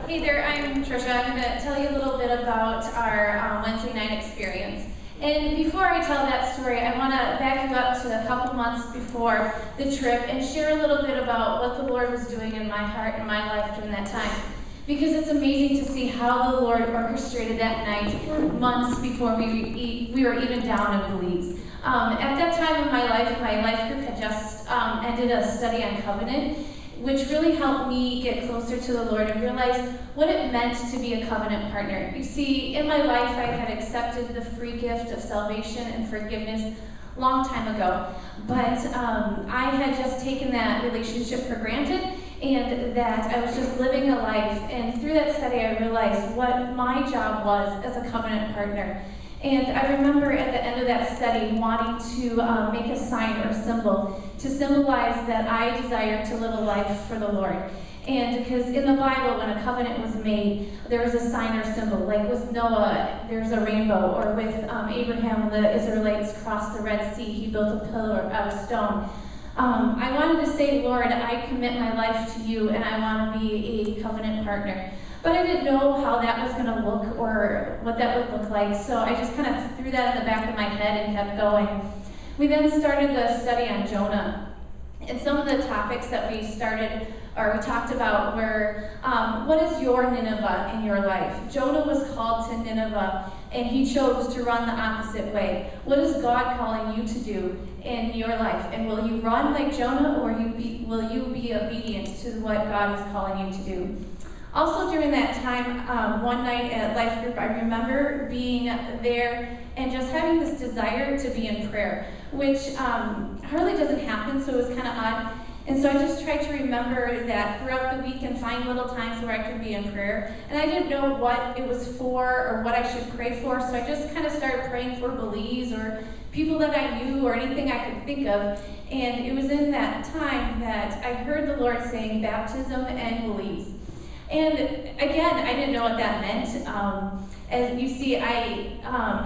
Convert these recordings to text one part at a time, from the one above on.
Hey there, I'm Tricia. I'm going to tell you a little bit about our Wednesday night experience. And before I tell that story, I want to back you up to a couple months before the trip and share a little bit about what the Lord was doing in my heart and my life during that time. Because it's amazing to see how the Lord orchestrated that night months before we were even down in Belize. At that time in my life group had just ended a study on covenant, which really helped me get closer to the Lord and realize what it meant to be a covenant partner. You see, in my life, I had accepted the free gift of salvation and forgiveness a long time ago, but I had just taken that relationship for granted, and that I was just living a life. And through that study, I realized what my job was as a covenant partner. And I remember at the end of that study wanting to make a sign or a symbol to symbolize that I desire to live a life for the Lord. And because in the Bible, when a covenant was made, there was a sign or symbol. Like with Noah, there's a rainbow. Or with Abraham, when the Israelites crossed the Red Sea, he built a pillar out of stone. I wanted to say, Lord, I commit my life to you, and I want to be a covenant partner. But I didn't know how that was going to look or what that would look like, so I just kind of threw that in the back of my head and kept going. We then started the study on Jonah. And some of the topics that we talked about were, what is your Nineveh in your life? Jonah was called to Nineveh, and he chose to run the opposite way. What is God calling you to do in your life? And will you run like Jonah, or will you be obedient to what God is calling you to do? Also during that time, one night at Life Group, I remember being there and just having this desire to be in prayer, which hardly doesn't happen, so it was kind of odd. And so I just tried to remember that throughout the week and find little times where I could be in prayer. And I didn't know what it was for or what I should pray for, so I just kind of started praying for Belize or people that I knew or anything I could think of. And it was in that time that I heard the Lord saying baptism and Belize. And again, I didn't know what that meant. As you see, I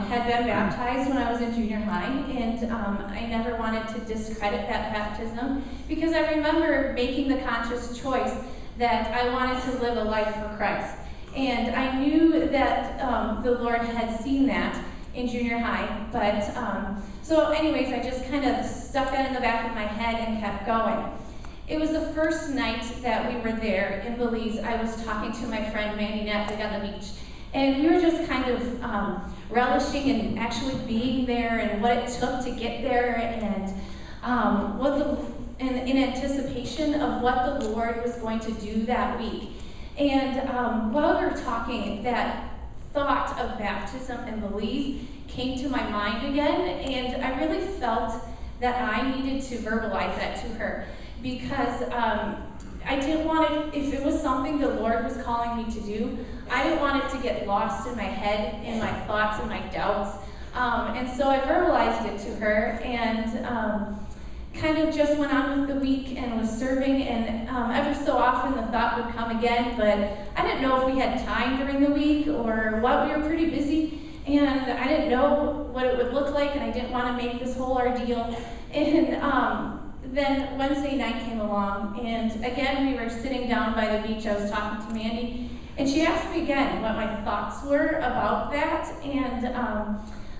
had been baptized when I was in junior high, and I never wanted to discredit that baptism because I remember making the conscious choice that I wanted to live a life for Christ. And I knew that the Lord had seen that in junior high, but so anyways, I just kind of stuck that in the back of my head and kept going. It was the first night that we were there in Belize. I was talking to my friend Mandy Netflix on the beach, and we were just kind of relishing and actually being there and what it took to get there, and in anticipation of what the Lord was going to do that week. And while we were talking, that thought of baptism in Belize came to my mind again, and I really felt that I needed to verbalize that to her. Because I didn't want it, if it was something the Lord was calling me to do, I didn't want it to get lost in my head, in my thoughts and my doubts. And so I verbalized it to her and kind of just went on with the week and was serving. And every so often the thought would come again, but I didn't know if we had time during the week or what. We were pretty busy, and I didn't know what it would look like, and I didn't want to make this whole ordeal. And then Wednesday night came along, and again we were sitting down by the beach. I was talking to Mandy, and she asked me again what my thoughts were about that, and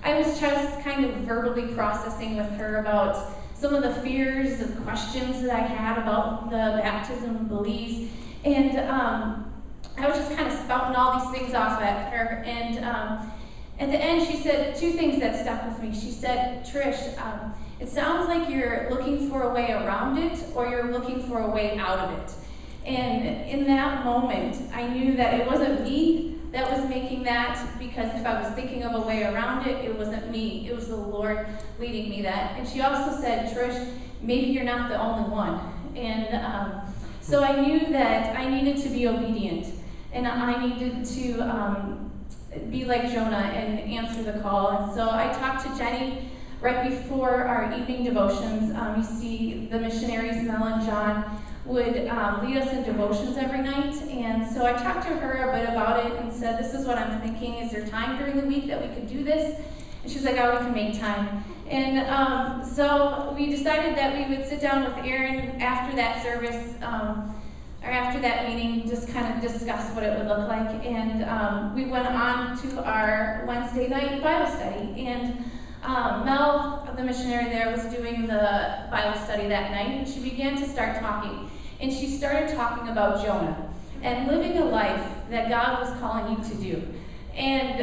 I was just kind of verbally processing with her about some of the fears and questions that I had about the baptism in Belize, and I was just kind of spouting all these things off at her, and at the end she said two things that stuck with me. She said, Trish, it sounds like you're looking for a way around it, or you're looking for a way out of it. And in that moment, I knew that it wasn't me that was making that, because if I was thinking of a way around it, it wasn't me. It was the Lord leading me that. And she also said, Trish, maybe you're not the only one. And so I knew that I needed to be obedient, and I needed to be like Jonah and answer the call. And so I talked to Jenny right before our evening devotions. You see the missionaries, Mel and John, would lead us in devotions every night. And so I talked to her a bit about it and said, this is what I'm thinking. Is there time during the week that we could do this? And she's like, oh, we can make time. And so we decided that we would sit down with Aaron after that service. or after that meeting, just kind of discussed what it would look like. And we went on to our Wednesday night Bible study. And Mel, the missionary there, was doing the Bible study that night, and she began to start talking. And she started talking about Jonah and living a life that God was calling you to do. And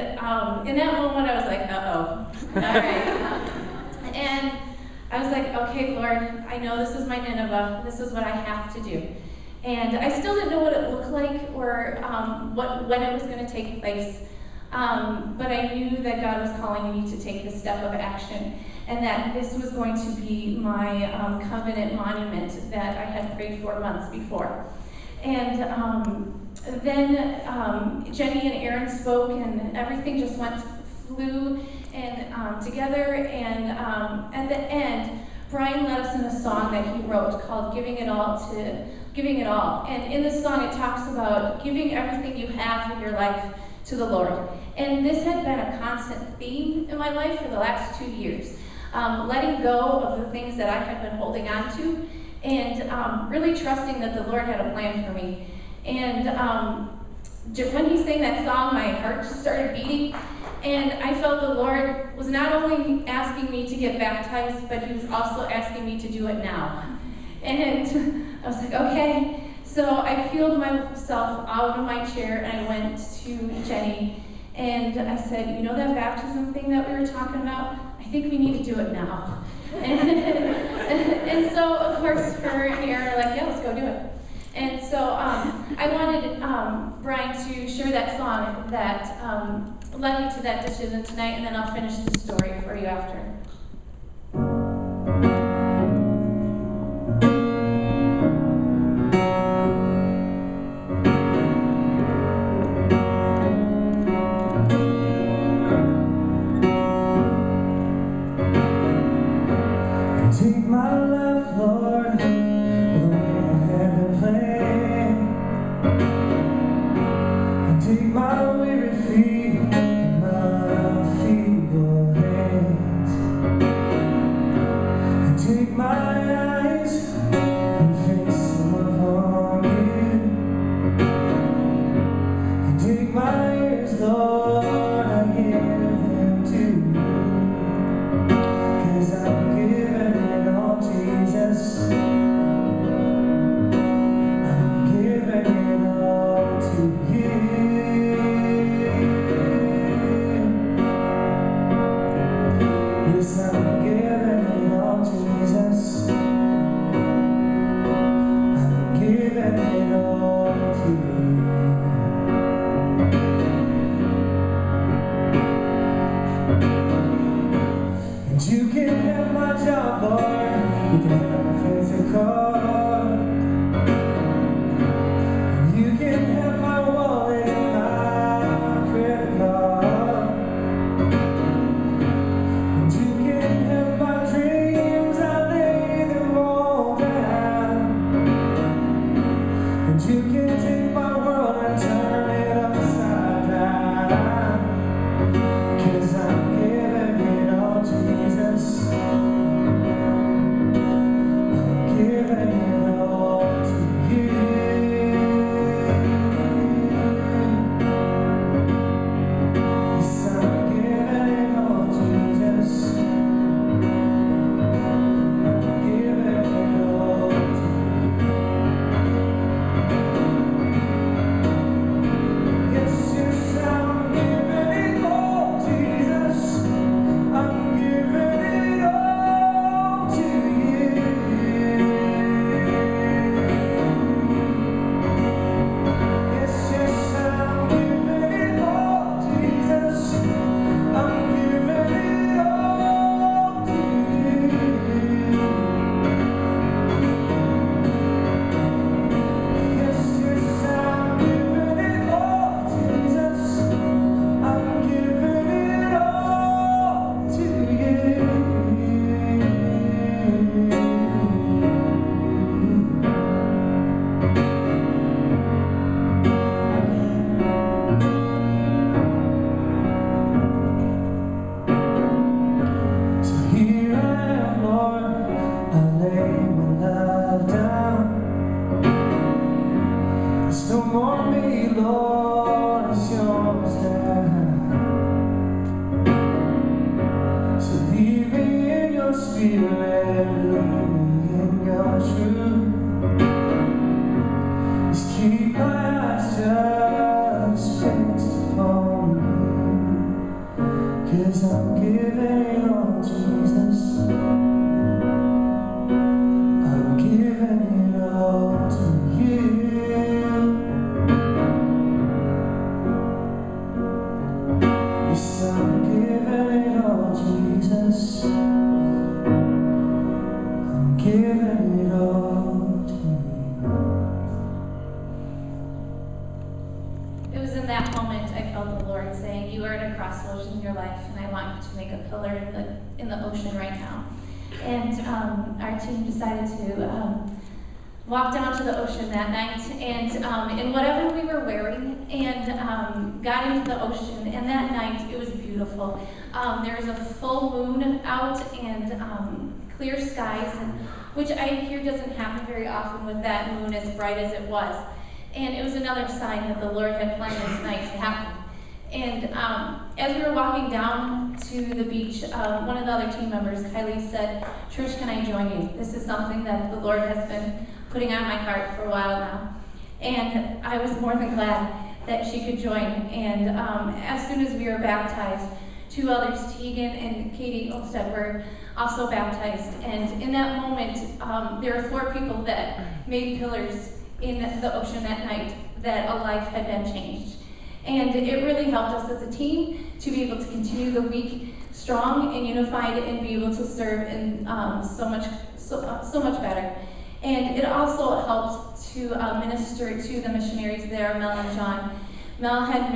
in that moment, I was like, uh-oh, all right. And I was like, okay, Lord, I know this is my Nineveh. This is what I have to do. And I still didn't know what it looked like or when it was going to take place. But I knew that God was calling me to take this step of action, and that this was going to be my covenant monument that I had prayed for months before. And then Jenny and Aaron spoke, and everything just flew and together. And at the end, Brian led us in a song that he wrote called "Giving It All." And in the song, it talks about giving everything you have in your life to the Lord. And this had been a constant theme in my life for the last 2 years. Letting go of the things that I had been holding on to, and really trusting that the Lord had a plan for me. And when he sang that song, my heart just started beating, and I felt the Lord was not only asking me to get baptized, but he was also asking me to do it now. And I was like, okay. So I peeled myself out of my chair, and I went to Jenny, and I said, you know that baptism thing that we were talking about? I think we need to do it now. And so, of course, her and Aaron are like, yeah, let's go do it. And so I wanted Brian to share that song that led me to that decision tonight, and then I'll finish the story for you after. Take my life, Lord, the way I have been playing. And take my weary feet and my feeble hands. And take my eyes and fix them upon you. And take my ears, Lord, I give them to you. 'Cause I'm giving Jesus, I'm giving it all to you. I'm giving it all, Jesus. I'm giving it all to you. Yes, I'm giving it all, Jesus. I'm giving it all to you. It was in that moment I felt the Lord saying, you are at a crossroads in your life, and I want you to make a pillar in the ocean right now. And our team decided to walk down to the ocean that night, and in whatever we were wearing, and got into the ocean. And that night, it was beautiful. There was a full moon out and clear skies, which I hear doesn't happen very often with that moon as bright as it was. And it was another sign that the Lord had planned this night to happen. And as we were walking down to the beach, one of the other team members, Kylie, said, "Trish, can I join you? This is something that the Lord has been putting on my heart for a while now." And I was more than glad that she could join. And as soon as we were baptized, two others, Tegan and Katie Olstead, were also baptized. And in that moment, there were 4 people that made pillars in the ocean that night, that a life had been changed. And it really helped us as a team to be able to continue the week strong and unified and be able to serve in so much better. And it also helped to minister to the missionaries there, Mel and John. Mel had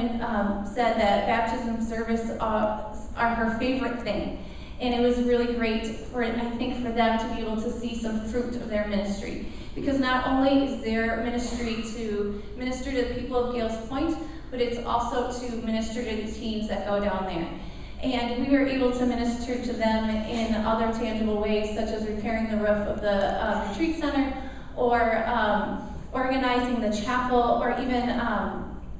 said that baptism service are her favorite thing. And it was really great for them to be able to see some fruit of their ministry. Because not only is their ministry to minister to the people of Gales Point, but it's also to minister to the teams that go down there. And we were able to minister to them in other tangible ways, such as repairing the roof of the retreat center, or organizing the chapel, or even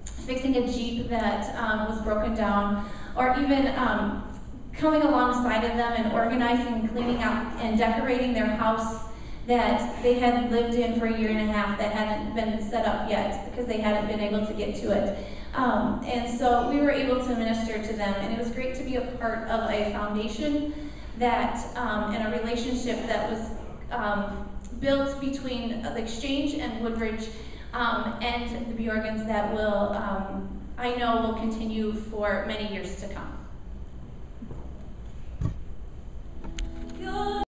fixing a Jeep that was broken down, or even coming alongside of them and organizing, cleaning up, and decorating their house that they had lived in for a year and a half that hadn't been set up yet because they hadn't been able to get to it. And so we were able to minister to them, and it was great to be a part of a foundation that, and a relationship that was built between the Exchange and Woodbridge and the Bjorgens that will, I know will continue for many years to come.